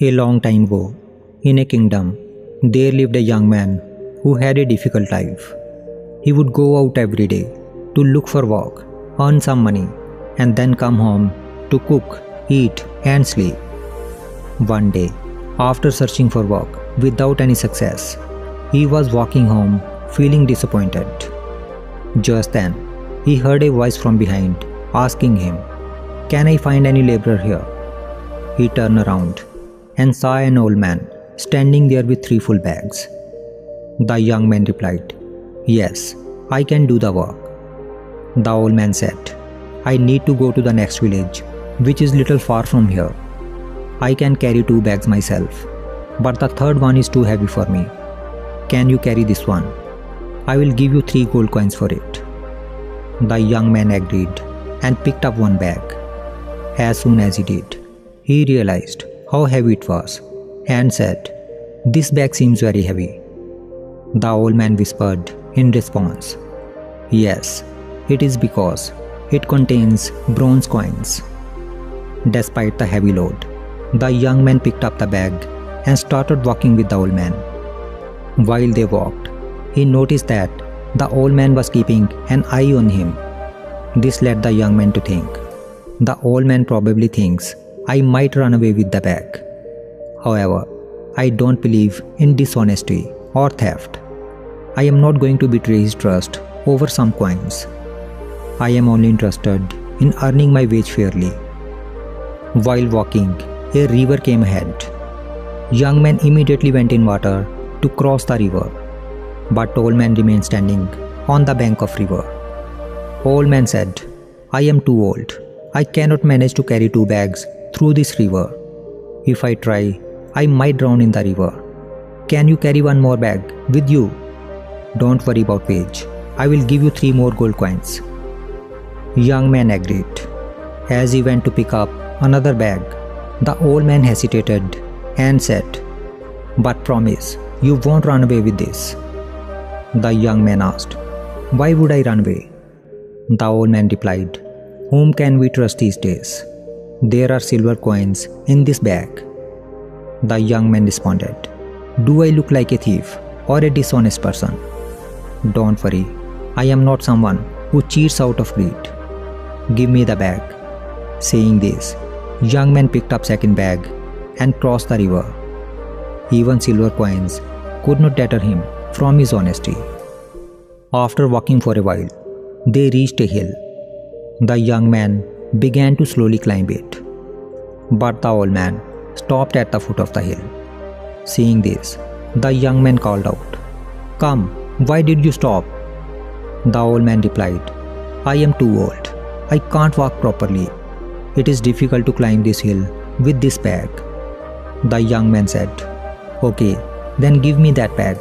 A long time ago, in a kingdom, there lived a young man who had a difficult life. He would go out every day to look for work, earn some money, and then come home to cook, eat, and sleep. One day, after searching for work without any success, he was walking home feeling disappointed. Just then, he heard a voice from behind asking him, "Can I find any laborer here?" He turned around and saw an old man standing there with 3 full bags. The young man replied, "Yes, I can do the work." The old man said, "I need to go to the next village, which is little far from here. I can carry 2 bags myself, but the third one is too heavy for me. Can you carry this one? I will give you 3 gold coins for it." The young man agreed and picked up 1 bag. As soon as he did, he realized how heavy it was and said, "This bag seems very heavy." The old man whispered in response, "Yes, it is because it contains bronze coins." Despite the heavy load, the young man picked up the bag and started walking with the old man. While they walked, he noticed that the old man was keeping an eye on him. This led the young man to think, "The old man probably thinks I might run away with the bag. However, I don't believe in dishonesty or theft. I am not going to betray his trust over some coins. I am only interested in earning my wage fairly." While walking, a river came ahead. Young man immediately went in water to cross the river, but old man remained standing on the bank of river. Old man said, "I am too old. I cannot manage to carry 2 bags through this river. If I try, I might drown in the river. Can you carry 1 more bag with you? Don't worry about wage. I will give you 3 more gold coins." Young man agreed. As he went to pick up another bag, the old man hesitated and said, "But promise, you won't run away with this." The young man asked, "Why would I run away?" The old man replied, "Whom can we trust these days? There are silver coins in this bag." The young man responded, "Do I look like a thief or a dishonest person?" "Don't worry, I am not someone who cheats out of greed. Give me the bag." Saying this, young man picked up second bag and crossed the river. Even silver coins could not deter him from his honesty. After walking for a while, they reached a hill. The young man began to slowly climb it, but the old man stopped at the foot of the hill. Seeing this, the young man called out, "Come, why did you stop?" The old man replied, "I am too old. I can't walk properly. It is difficult to climb this hill with this bag." The young man said, "Okay, then give me that bag.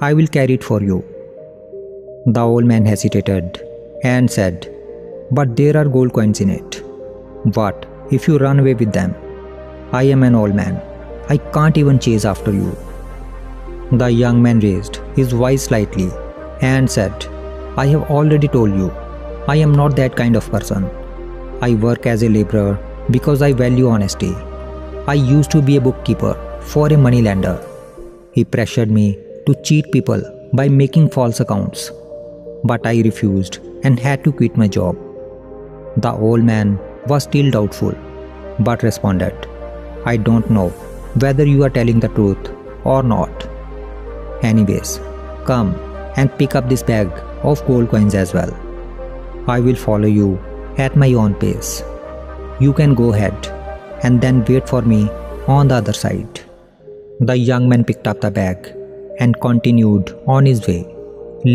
I will carry it for you." The old man hesitated and said, "But there are gold coins in it. What if you run away with them? I am an old man. I can't even chase after you." The young man raised his voice slightly and said, "I have already told you, I am not that kind of person. I work as a laborer because I value honesty. I used to be a bookkeeper for a moneylender. He pressured me to cheat people by making false accounts, but I refused and had to quit my job." The old man was still doubtful, but responded, "I don't know whether you are telling the truth or not. Anyways, come and pick up this bag of gold coins as well. I will follow you at my own pace. You can go ahead and then wait for me on the other side." The young man picked up the bag and continued on his way,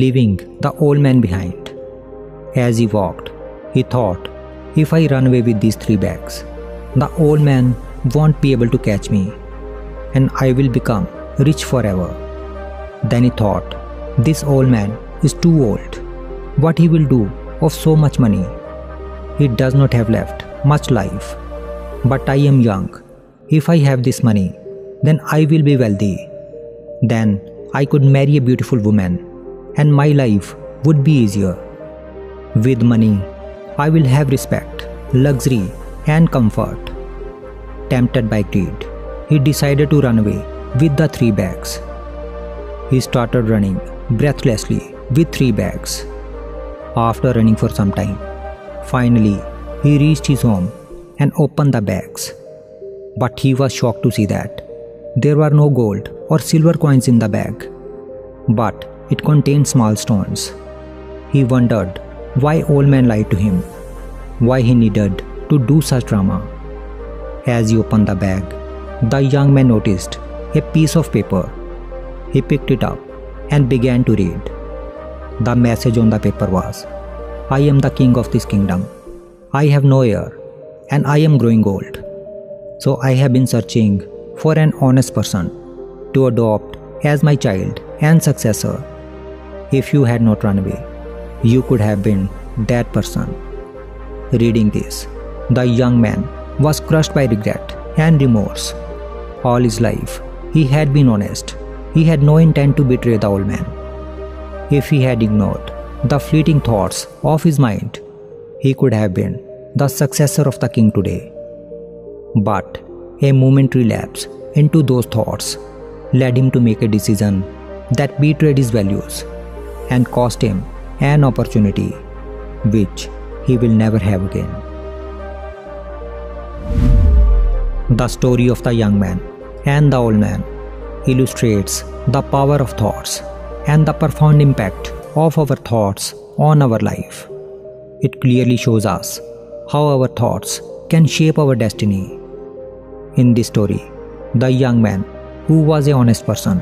leaving the old man behind. As he walked, he thought, "If I run away with these 3 bags, the old man won't be able to catch me, and I will become rich forever." Then he thought, "This old man is too old. What he will do of so much money? He does not have left much life. But I am young. If I have this money, then I will be wealthy. Then I could marry a beautiful woman, and my life would be easier. With money, I will have respect, luxury, and comfort." Tempted by greed, he decided to run away with the 3 bags. He started running breathlessly with 3 bags. After running for some time, finally he reached his home and opened the bags. But he was shocked to see that there were no gold or silver coins in the bag, but it contained small stones. He wondered why old man lied to him, why he needed to do such drama. As he opened the bag, the young man noticed a piece of paper. He picked it up and began to read. The message on the paper was, "I am the king of this kingdom. I have no heir and I am growing old. So I have been searching for an honest person to adopt as my child and successor. If you had not run away, you could have been that person." Reading this, the young man was crushed by regret and remorse. All his life, he had been honest. He had no intent to betray the old man. If he had ignored the fleeting thoughts of his mind, he could have been the successor of the king today. But a momentary lapse into those thoughts led him to make a decision that betrayed his values and cost him an opportunity which he will never have again. The story of the young man and the old man illustrates the power of thoughts and the profound impact of our thoughts on our life. It clearly shows us how our thoughts can shape our destiny. In this story, the young man, who was an honest person,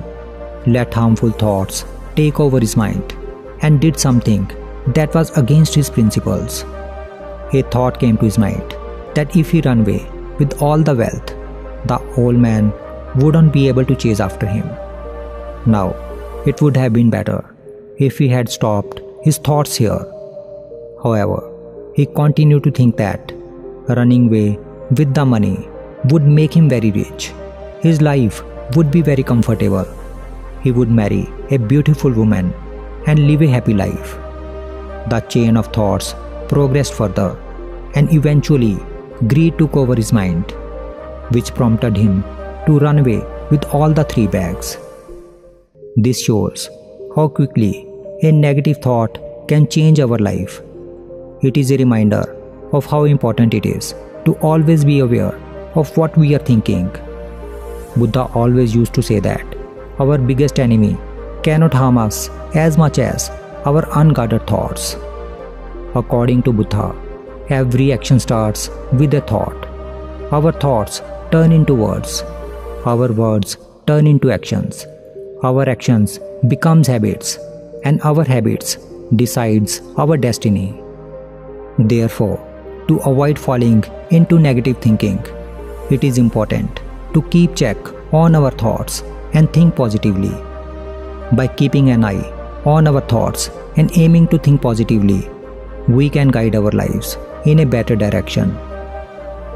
let harmful thoughts take over his mind and did something that was against his principles. A thought came to his mind that if he ran away with all the wealth, the old man wouldn't be able to chase after him. Now, it would have been better if he had stopped his thoughts here. However, he continued to think that running away with the money would make him very rich. His life would be very comfortable. He would marry a beautiful woman and live a happy life. The chain of thoughts progressed further, and eventually greed took over his mind, which prompted him to run away with all the 3 bags. This shows how quickly a negative thought can change our life. It is a reminder of how important it is to always be aware of what we are thinking. Buddha always used to say that our biggest enemy cannot harm us as much as our unguarded thoughts. According to Buddha, every action starts with a thought. Our thoughts turn into words. Our words turn into actions. Our actions becomes habits, and our habits decides our destiny. Therefore, to avoid falling into negative thinking, it is important to keep check on our thoughts and think positively. By keeping an eye on our thoughts and aiming to think positively, we can guide our lives in a better direction.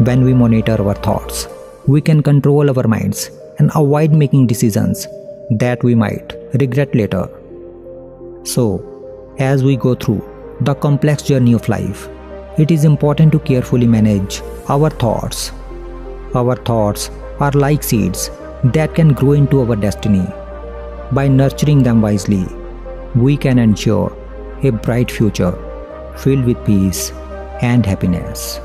When we monitor our thoughts, we can control our minds and avoid making decisions that we might regret later. So, as we go through the complex journey of life, it is important to carefully manage our thoughts. Our thoughts are like seeds that can grow into our destiny. By nurturing them wisely, we can ensure a bright future filled with peace and happiness.